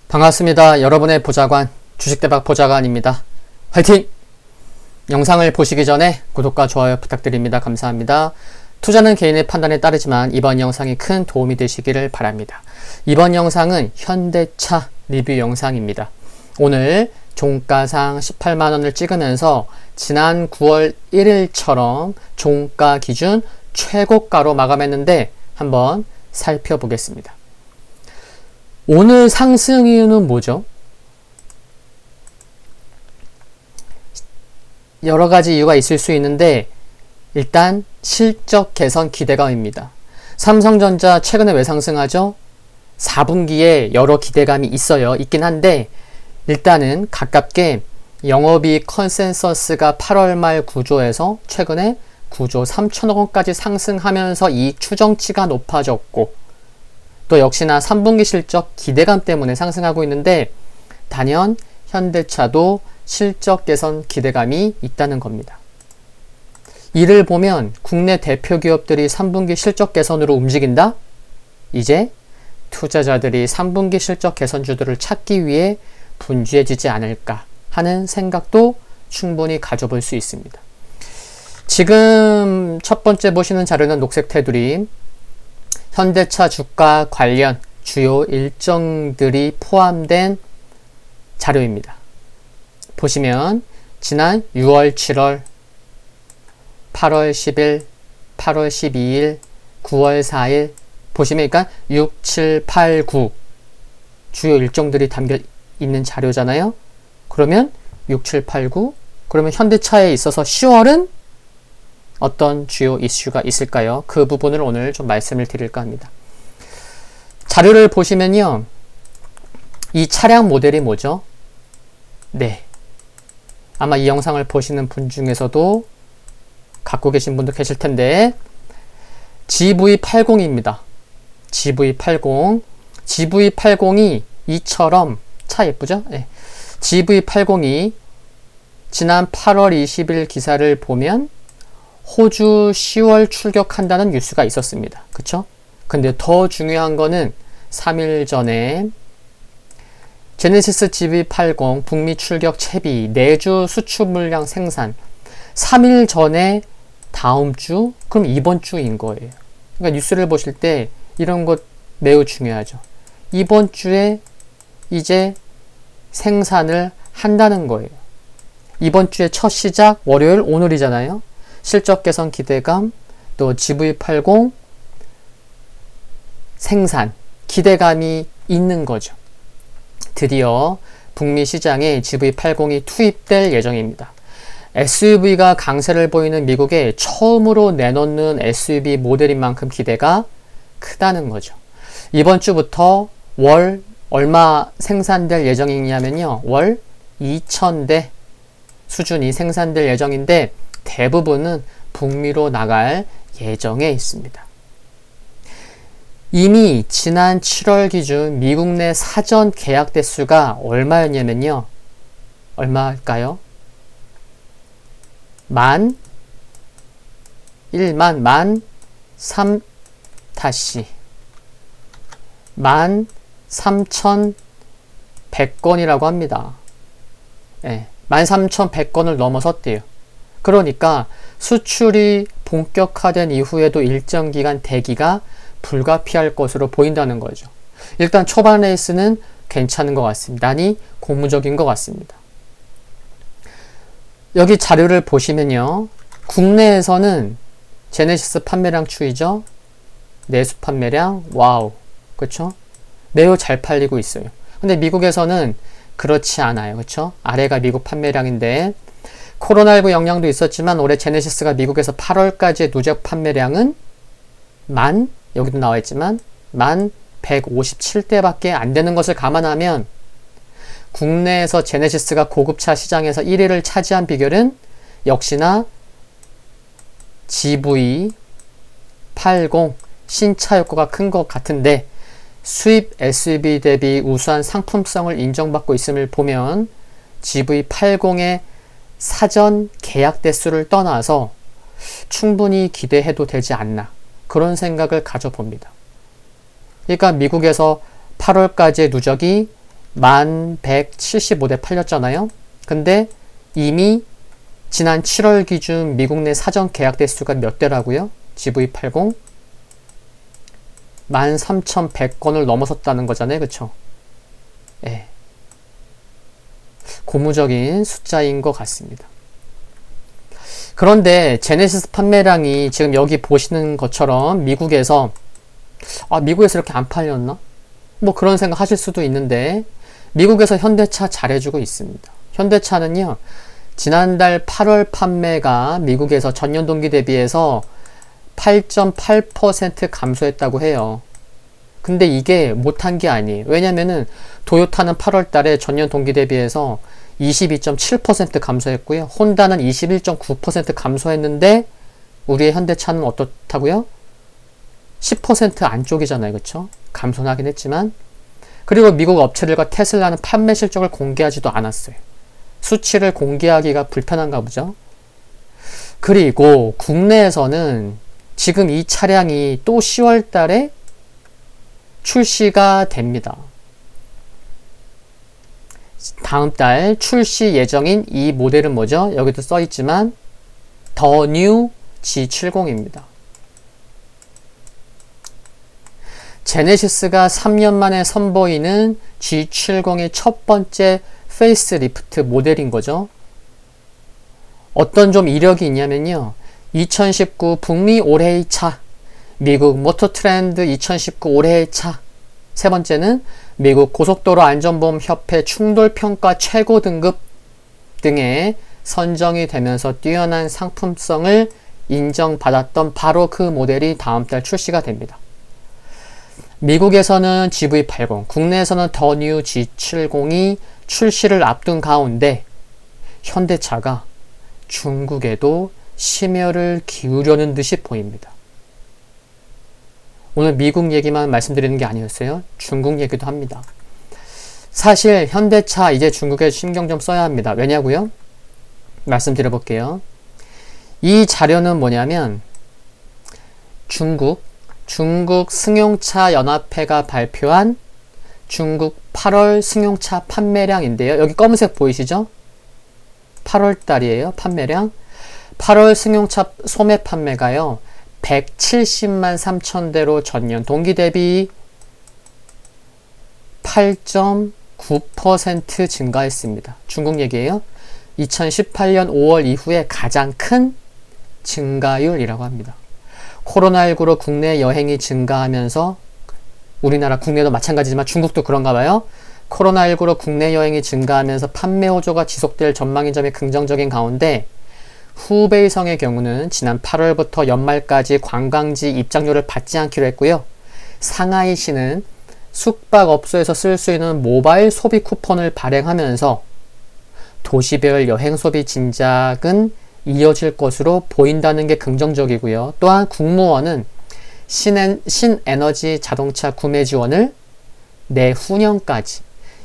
반갑습니다. 여러분의 보좌관, 주식대박 보좌관입니다. 화이팅! 영상을 보시기 전에 구독과 좋아요 부탁드립니다. 감사합니다. 투자는 개인의 판단에 따르지만 이번 영상이 큰 도움이 되시기를 바랍니다. 이번 영상은 현대차 리뷰 영상입니다. 오늘 종가상 18만원을 찍으면서 지난 9월 1일처럼 종가 기준 최고가로 마감했는데 한번 살펴보겠습니다. 오늘 상승 이유는 뭐죠? 여러 가지 이유가 있을 수 있는데 일단 실적 개선 기대감입니다. 삼성전자 최근에 왜 상승하죠? 4분기에 여러 기대감이 있긴 한데 일단은 가깝게 영업이익 컨센서스가 8월 말 9조에서 최근에 9조 3천억 원까지 상승하면서 이익 추정치가 높아졌고 또 역시나 3분기 실적 기대감 때문에 상승하고 있는데 단연 현대차도 실적 개선 기대감이 있다는 겁니다. 이를 보면 국내 대표 기업들이 3분기 실적 개선으로 움직인다? 이제 투자자들이 3분기 실적 개선주들을 찾기 위해 분주해지지 않을까 하는 생각도 충분히 가져볼 수 있습니다. 지금 첫 번째 보시는 자료는 녹색 테두리 현대차 주가 관련 주요 일정들이 포함된 자료입니다. 보시면 지난 6월, 7월, 8월 10일, 8월 12일, 9월 4일 보시면 그러니까 6, 7, 8, 9 주요 일정들이 담겨 있는 자료잖아요. 그러면 6, 7, 8, 9 그러면 현대차에 있어서 10월은 어떤 주요 이슈가 있을까요? 그 부분을 오늘 좀 말씀을 드릴까 합니다. 자료를 보시면요. 이 차량 모델이 뭐죠? 네. 아마 이 영상을 보시는 분 중에서도 갖고 계신 분도 계실 텐데 GV80입니다. GV80. GV80이 이처럼 차 예쁘죠? 네. GV80이 지난 8월 20일 기사를 보면 호주 10월 출격한다는 뉴스가 있었습니다. 그쵸? 근데 더 중요한 거는 3일 전에 제네시스 GV80 북미 출격 채비 내주 수출 물량 생산 3일 전에 다음 주 그럼 이번 주인 거예요. 그러니까 뉴스를 보실 때 이런 것 매우 중요하죠. 이번 주에 이제 생산을 한다는 거예요. 이번 주에 첫 시작 월요일 오늘이잖아요. 실적 개선 기대감, 또 GV80 생산 기대감이 있는 거죠. 드디어 북미 시장에 GV80이 투입될 예정입니다. SUV가 강세를 보이는 미국에 처음으로 내놓는 SUV 모델인 만큼 기대가 크다는 거죠. 이번 주부터 월 얼마 생산될 예정이냐면요. 월 2,000대 수준이 생산될 예정인데 대부분은 북미로 나갈 예정에 있습니다. 이미 지난 7월 기준 미국 내 사전 계약 대수가 얼마였냐면요. 얼마일까요? 13,100건이라고 합니다. 네, 13,100건을 넘어섰대요. 그러니까 수출이 본격화된 이후에도 일정 기간 대기가 불가피할 것으로 보인다는 거죠. 일단 초반 레이스는 괜찮은 것 같습니다. 아니 고무적인 것 같습니다. 여기 자료를 보시면요. 국내에서는 제네시스 판매량 추이죠. 내수 판매량 와우. 그렇죠? 매우 잘 팔리고 있어요. 근데 미국에서는 그렇지 않아요. 그렇죠? 아래가 미국 판매량인데 코로나19 영향도 있었지만 올해 제네시스가 미국에서 8월까지의 누적 판매량은 여기도 나와 있지만 1,157대밖에 안 되는 것을 감안하면 국내에서 제네시스가 고급차 시장에서 1위를 차지한 비결은 역시나 GV80 신차 효과가 큰 것 같은데 수입 SUV 대비 우수한 상품성을 인정받고 있음을 보면 GV80의 사전 계약 대수를 떠나서 충분히 기대해도 되지 않나 그런 생각을 가져봅니다. 그러니까 미국에서 8월까지의 누적이 1175대 팔렸잖아요. 근데 이미 지난 7월 기준 미국 내 사전 계약 대수가 몇 대라고요? GV80 13,100건을 넘어섰다는 거잖아요. 그쵸? 예. 고무적인 숫자인 것 같습니다. 그런데 제네시스 판매량이 지금 여기 보시는 것처럼 미국에서 이렇게 안 팔렸나? 뭐 그런 생각 하실 수도 있는데 미국에서 현대차 잘해주고 있습니다. 현대차는요, 지난달 8월 판매가 미국에서 전년 동기 대비해서 8.8% 감소했다고 해요. 근데 이게 못한 게 아니에요. 왜냐면은 도요타는 8월 달에 전년 동기 대비해서 22.7% 감소했고요. 혼다는 21.9% 감소했는데 우리의 현대차는 어떻다고요? 10% 안쪽이잖아요. 그쵸? 감소는 하긴 했지만. 그리고 미국 업체들과 테슬라는 판매 실적을 공개하지도 않았어요. 수치를 공개하기가 불편한가 보죠. 그리고 국내에서는 지금 이 차량이 또 10월 달에 출시가 됩니다. 다음 달 출시 예정인 이 모델은 뭐죠? 여기도 써있지만 The New G70입니다. 제네시스가 3년 만에 선보이는 G70의 첫 번째 페이스리프트 모델인 거죠. 어떤 좀 이력이 있냐면요. 2019 북미 올해의 차, 미국 모터 트렌드 2019 올해의 차, 세 번째는 미국 고속도로 안전보험 협회 충돌평가 최고 등급 등에 선정이 되면서 뛰어난 상품성을 인정받았던 바로 그 모델이 다음 달 출시가 됩니다. 미국에서는 GV80, 국내에서는 더 뉴 G70이 출시를 앞둔 가운데 현대차가 중국에도 심혈을 기울여는 듯이 보입니다. 오늘 미국 얘기만 말씀드리는 게 아니었어요. 중국 얘기도 합니다. 사실 현대차 이제 중국에 신경 좀 써야 합니다. 왜냐고요? 말씀드려볼게요. 이 자료는 뭐냐면 중국 승용차 연합회가 발표한 중국 8월 승용차 판매량인데요. 여기 검은색 보이시죠? 8월 달이에요. 판매량. 8월 승용차 소매 판매가요. 170만 3천 대로 전년 동기 대비 8.9% 증가했습니다. 중국 얘기예요. 2018년 5월 이후에 가장 큰 증가율이라고 합니다. 코로나19로 국내 여행이 증가하면서 우리나라 국내도 마찬가지지만 중국도 그런가 봐요. 코로나19로 국내 여행이 증가하면서 판매 호조가 지속될 전망인 점이 긍정적인 가운데 후베이성의 경우는 지난 8월부터 연말까지 관광지 입장료를 받지 않기로 했고요. 상하이시는 숙박업소에서 쓸 수 있는 모바일 소비 쿠폰을 발행하면서 도시별 여행 소비 진작은 이어질 것으로 보인다는 게 긍정적이고요. 또한 국무원은 신에너지 자동차 구매 지원을 내후년까지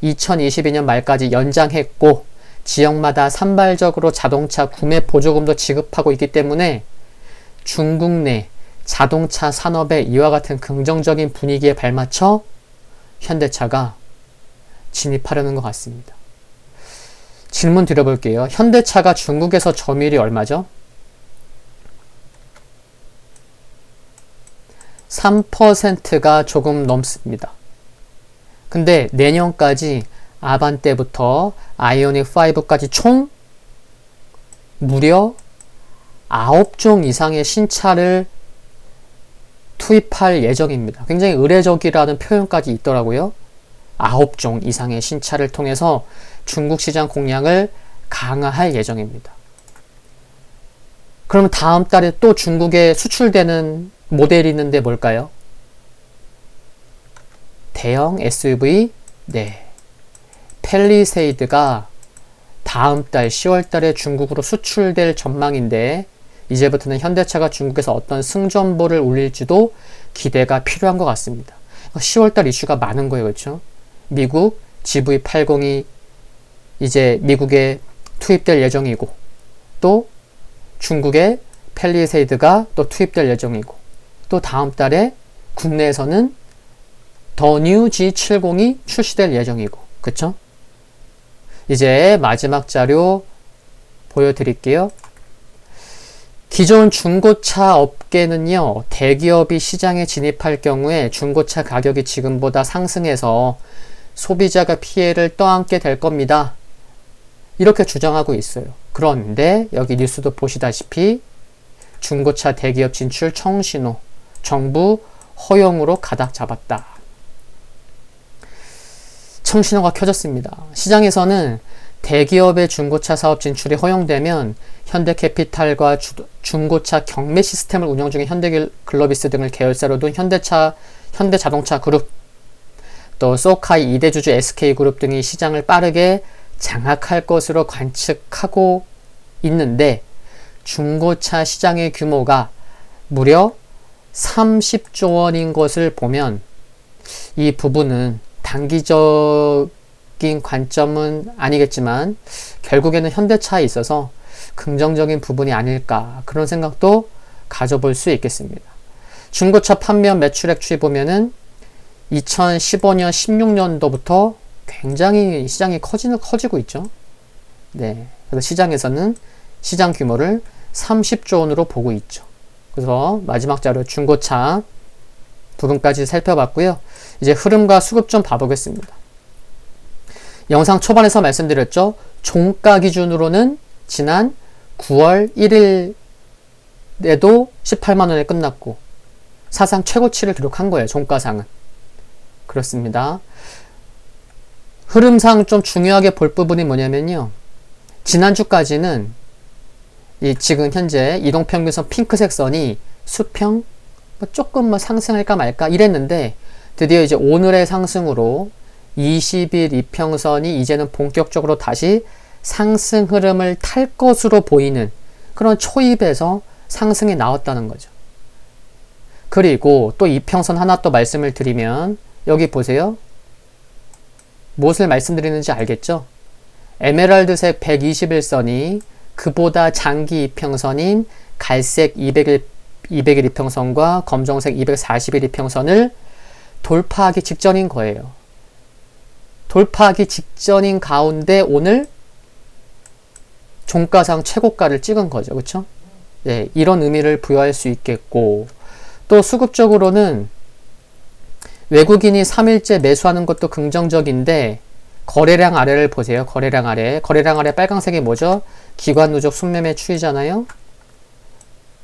2022년 말까지 연장했고 지역마다 산발적으로 자동차 구매 보조금도 지급하고 있기 때문에 중국 내 자동차 산업의 이와 같은 긍정적인 분위기에 발맞춰 현대차가 진입하려는 것 같습니다. 질문 드려볼게요. 현대차가 중국에서 점유율이 얼마죠? 3%가 조금 넘습니다. 근데 내년까지 아반떼부터 아이오닉 5까지 총 무려 9종 이상의 신차를 투입할 예정입니다. 굉장히 의례적이라는 표현까지 있더라고요. 9종 이상의 신차를 통해서 중국 시장 공략을 강화할 예정입니다. 그럼 다음 달에 또 중국에 수출되는 모델이 있는데 뭘까요? 대형 SUV? 네. 팰리세이드가 다음 달 10월 달에 중국으로 수출될 전망인데 이제부터는 현대차가 중국에서 어떤 승전보를 올릴지도 기대가 필요한 것 같습니다. 10월 달 이슈가 많은 거예요. 그렇죠? 미국 GV80이 이제 미국에 투입될 예정이고 또 중국의 팰리세이드가 또 투입될 예정이고 또 다음 달에 국내에서는 더 뉴 G70이 출시될 예정이고 그쵸? 이제 마지막 자료 보여드릴게요. 기존 중고차 업계는요, 대기업이 시장에 진입할 경우에 중고차 가격이 지금보다 상승해서 소비자가 피해를 떠안게 될 겁니다. 이렇게 주장하고 있어요. 그런데 여기 뉴스도 보시다시피 중고차 대기업 진출 청신호, 정부 허용으로 가닥 잡았다. 청신호가 켜졌습니다. 시장에서는 대기업의 중고차 사업 진출이 허용되면 현대캐피탈과 중고차 경매 시스템을 운영 중인 현대글로비스 등을 계열사로 둔 현대자동차 그룹, 또 소카이 2대 주주 SK그룹 등이 시장을 빠르게 장악할 것으로 관측하고 있는데, 중고차 시장의 규모가 무려 30조 원인 것을 보면 이 부분은 단기적인 관점은 아니겠지만 결국에는 현대차에 있어서 긍정적인 부분이 아닐까, 그런 생각도 가져볼 수 있겠습니다. 중고차 판매원 매출액 추이 보면은 2015년 16년도부터 굉장히 시장이 커지고 있죠. 네, 그래서 시장에서는 시장 규모를 30조 원으로 보고 있죠. 그래서 마지막 자료 중고차 부분까지 살펴봤고요. 이제 흐름과 수급 좀 봐보겠습니다. 영상 초반에서 말씀드렸죠. 종가 기준으로는 지난 9월 1일에도 18만원에 끝났고 사상 최고치를 기록한 거예요. 종가상은. 그렇습니다. 흐름상 좀 중요하게 볼 부분이 뭐냐면요. 지난주까지는 지금 현재 이동평균선 핑크색 선이 수평 조금 상승할까 말까 이랬는데, 드디어 이제 오늘의 상승으로 20일 이평선이 이제는 본격적으로 다시 상승 흐름을 탈 것으로 보이는 그런 초입에서 상승이 나왔다는 거죠. 그리고 또 이평선 하나 또 말씀을 드리면, 여기 보세요. 무엇을 말씀드리는지 알겠죠? 에메랄드색 121선이 그보다 장기 이평선인 갈색 200일 이평선과 검정색 240일 이평선을 돌파하기 직전인 거예요. 돌파하기 직전인 가운데 오늘 종가상 최고가를 찍은 거죠. 그렇죠? 네, 이런 의미를 부여할 수 있겠고, 또 수급적으로는 외국인이 3일째 매수하는 것도 긍정적인데, 거래량 아래를 보세요. 거래량 아래 빨간색이 뭐죠? 기관 누적 순매매 추이잖아요.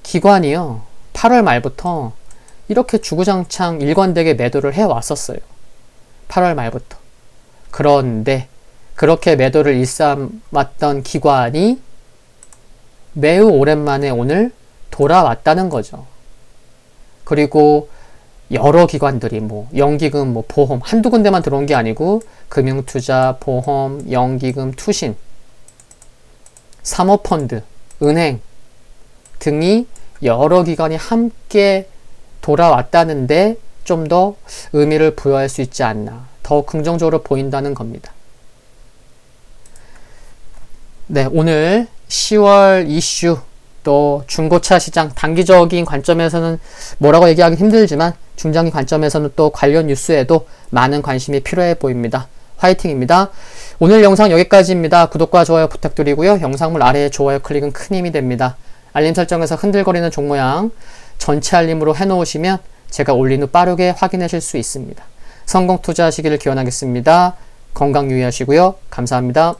기관이요, 8월 말부터 이렇게 주구장창 일관되게 매도를 해왔었어요. 8월 말부터. 그런데 그렇게 매도를 일삼았던 기관이 매우 오랜만에 오늘 돌아왔다는 거죠. 그리고 여러 기관들이 연기금, 보험 한두 군데만 들어온 게 아니고 금융투자, 보험, 연기금, 투신, 사모펀드, 은행 등이 여러 기관이 함께 돌아왔다는데 좀 더 의미를 부여할 수 있지 않나, 더 긍정적으로 보인다는 겁니다. 네, 오늘 10월 이슈, 또 중고차 시장 단기적인 관점에서는 뭐라고 얘기하기 힘들지만 중장기 관점에서는 또 관련 뉴스에도 많은 관심이 필요해 보입니다. 화이팅입니다. 오늘 영상 여기까지입니다. 구독과 좋아요 부탁드리고요. 영상물 아래에 좋아요 클릭은 큰 힘이 됩니다. 알림 설정에서 흔들거리는 종 모양 전체 알림으로 해놓으시면 제가 올린 후 빠르게 확인하실 수 있습니다. 성공 투자하시기를 기원하겠습니다. 건강 유의하시고요. 감사합니다.